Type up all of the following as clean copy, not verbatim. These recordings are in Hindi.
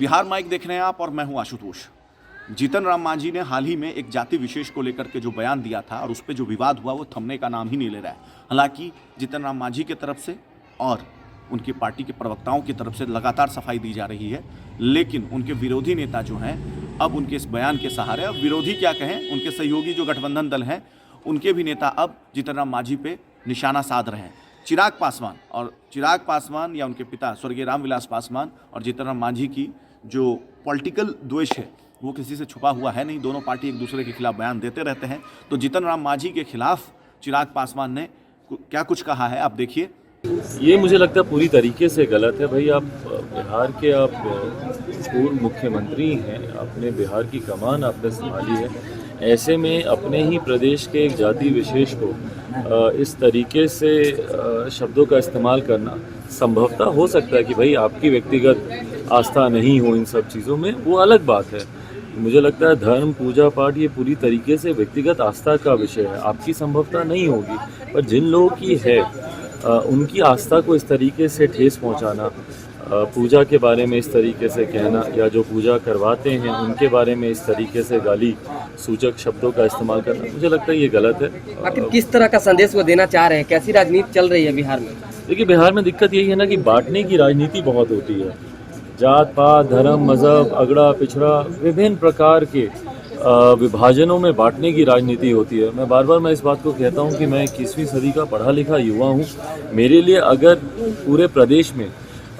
बिहार माइक देख रहे हैं आप और मैं हूं आशुतोष। जीतन राम मांझी ने हाल ही में एक जाति विशेष को लेकर के जो बयान दिया था और उस पर जो विवाद हुआ वो थमने का नाम ही नहीं ले रहा है। हालांकि जीतन राम मांझी की तरफ से और उनकी पार्टी के प्रवक्ताओं की तरफ से लगातार सफाई दी जा रही है, लेकिन उनके विरोधी नेता जो हैं अब उनके इस बयान के सहारे, अब विरोधी क्या कहें, उनके सहयोगी जो गठबंधन दल हैं उनके भी नेता अब जीतन राम मांझी पे निशाना साध रहे हैं। चिराग पासवान या उनके पिता स्वर्गीय रामविलास पासवान और जीतन राम मांझी की जो पॉलिटिकल द्वेष है वो किसी से छुपा हुआ है नहीं। दोनों पार्टी एक दूसरे के खिलाफ बयान देते रहते हैं। तो जीतन राम मांझी के खिलाफ चिराग पासवान ने क्या कुछ कहा है, आप देखिए। ये मुझे लगता है पूरी तरीके से गलत है। भाई, आप बिहार के पूर्व मुख्यमंत्री हैं, आपने बिहार की कमान आपने संभाली है। ऐसे में अपने ही प्रदेश के एक जाति विशेष को इस तरीके से शब्दों का इस्तेमाल करना, संभवतः हो सकता है कि भाई आपकी व्यक्तिगत आस्था नहीं हो इन सब चीज़ों में, वो अलग बात है। मुझे लगता है धर्म, पूजा पाठ ये पूरी तरीके से व्यक्तिगत आस्था का विषय है। आपकी संभवतः नहीं होगी, पर जिन लोगों की है उनकी आस्था को इस तरीके से ठेस पहुंचाना, पूजा के बारे में इस तरीके से कहना, या जो पूजा करवाते हैं उनके बारे में इस तरीके से गाली सूचक शब्दों का इस्तेमाल करना, मुझे लगता है ये गलत है। आखिर किस तरह का संदेश वो देना चाह रहे हैं? कैसी राजनीति चल रही है बिहार में? देखिए, बिहार में दिक्कत यही है ना कि बांटने की राजनीति बहुत होती है। जात पात, धर्म, मजहब, अगड़ा पिछड़ा, विभिन्न प्रकार के विभाजनों में बांटने की राजनीति होती है। मैं इस बात को कहता हूँ कि मैं 21वीं सदी का पढ़ा लिखा युवा हूँ। मेरे लिए अगर पूरे प्रदेश में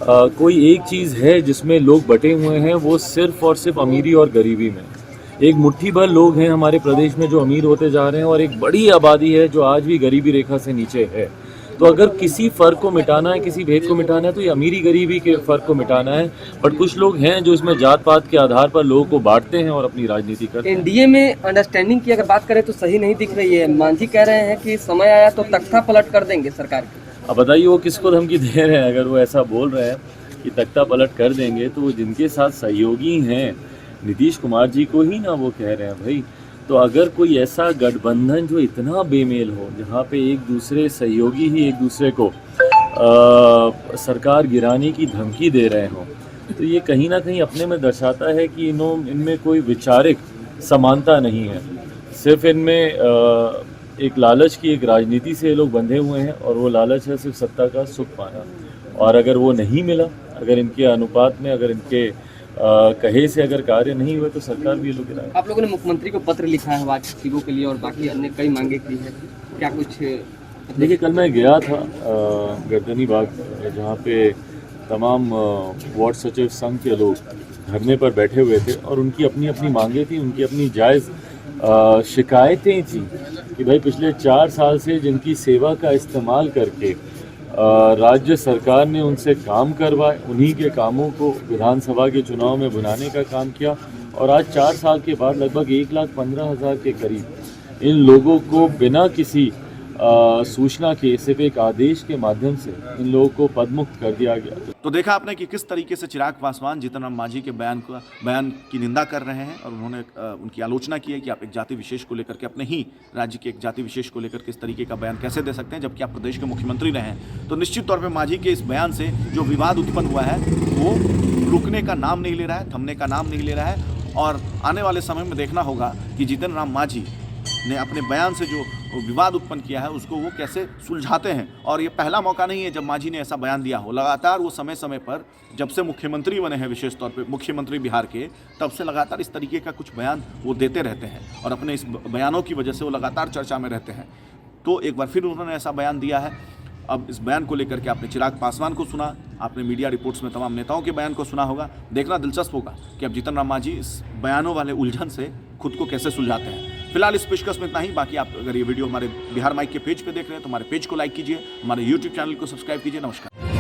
कोई एक चीज़ है जिसमें लोग बटे हुए हैं, वो सिर्फ और सिर्फ अमीरी और गरीबी में। एक मुट्ठी भर लोग हैं हमारे प्रदेश में जो अमीर होते जा रहे हैं और एक बड़ी आबादी है जो आज भी गरीबी रेखा से नीचे है। तो अगर किसी फ़र्क को मिटाना है, किसी भेद को मिटाना है, तो ये अमीरी गरीबी के फ़र्क को मिटाना है। बट कुछ लोग हैं जो इसमें जात पात के आधार पर लोगों को बांटते हैं और अपनी राजनीति करते हैं। एनडीए में अंडरस्टैंडिंग की अगर बात करें तो सही नहीं दिख रही है। मांझी कह रहे हैं कि समय आया तो तख्ता पलट कर देंगे सरकार की। अब बताइए वो किसको धमकी दे रहे हैं? अगर वो ऐसा बोल रहे हैं कि तख्ता पलट कर देंगे, तो वो जिनके साथ सहयोगी हैं नीतीश कुमार जी को ही ना वो कह रहे हैं भाई। तो अगर कोई ऐसा गठबंधन जो इतना बेमेल हो, जहाँ पे एक दूसरे सहयोगी ही एक दूसरे को सरकार गिराने की धमकी दे रहे हों, तो ये कहीं ना कहीं अपने में दर्शाता है कि इनमें कोई वैचारिक समानता नहीं है। सिर्फ इनमें एक लालच की एक राजनीति से ये लोग बंधे हुए हैं और वो लालच है सिर्फ सत्ता का सुख पाना। और अगर वो नहीं मिला, अगर इनके अनुपात में, अगर इनके कहे से अगर कार्य नहीं हुए, तो सरकार भी ये लोग गिराए। आप लोगों ने मुख्यमंत्री को पत्र लिखा है वाजिबों के लिए और बाकी अन्य कई मांगे की है, क्या कुछ? देखिए, कल मैं गया था गर्दनी बाग, जहाँ पे तमाम वार्ड सचिव संघ के लोग धरने पर बैठे हुए थे और उनकी अपनी अपनी मांगे थी, उनकी अपनी जायज़ शिकायतें थी कि भाई पिछले 4 साल से जिनकी सेवा का इस्तेमाल करके राज्य सरकार ने उनसे काम करवाए, उन्हीं के कामों को विधानसभा के चुनाव में बुलाने का काम किया, और आज 4 साल के बाद लगभग 1,15,000 के करीब इन लोगों को बिना किसी सूचना के, सिर्फ एक आदेश के माध्यम से इन लोगों को पदमुक्त कर दिया गया। तो देखा आपने कि किस तरीके से चिराग पासवान जीतन राम मांझी के बयान की निंदा कर रहे हैं और उन्होंने उनकी आलोचना की है कि आप एक जाति विशेष को लेकर के, अपने ही राज्य के एक जाति विशेष को लेकर किस तरीके का बयान कैसे दे सकते हैं, जबकि आप प्रदेश के मुख्यमंत्री रहे हैं। तो निश्चित तौर पर मांझी के इस बयान से जो विवाद उत्पन्न हुआ है वो रुकने का नाम नहीं ले रहा है, थमने का नाम नहीं ले रहा है। और आने वाले समय में देखना होगा कि जीतन राम मांझी ने अपने बयान से जो विवाद उत्पन्न किया है उसको वो कैसे सुलझाते हैं। और ये पहला मौका नहीं है जब मांझी ने ऐसा बयान दिया हो। लगातार वो समय समय पर, जब से मुख्यमंत्री बने हैं, विशेष तौर पे मुख्यमंत्री बिहार के, तब से लगातार इस तरीके का कुछ बयान वो देते रहते हैं और अपने इस बयानों की वजह से वो लगातार चर्चा में रहते हैं। तो एक बार फिर उन्होंने ऐसा बयान दिया है। अब इस बयान को लेकर के आपने चिराग पासवान को सुना, आपने मीडिया रिपोर्ट्स में तमाम नेताओं के बयान को सुना होगा। देखना दिलचस्प होगा कि अब जीतन राम मांझी इस बयानों वाले उलझन से खुद को कैसे सुलझाते हैं। फिलहाल इस पेशकश में इतना ही। बाकी आप अगर ये वीडियो हमारे बिहार माइक के पेज पे देख रहे हैं तो हमारे पेज को लाइक कीजिए, हमारे YouTube चैनल को सब्सक्राइब कीजिए। नमस्कार।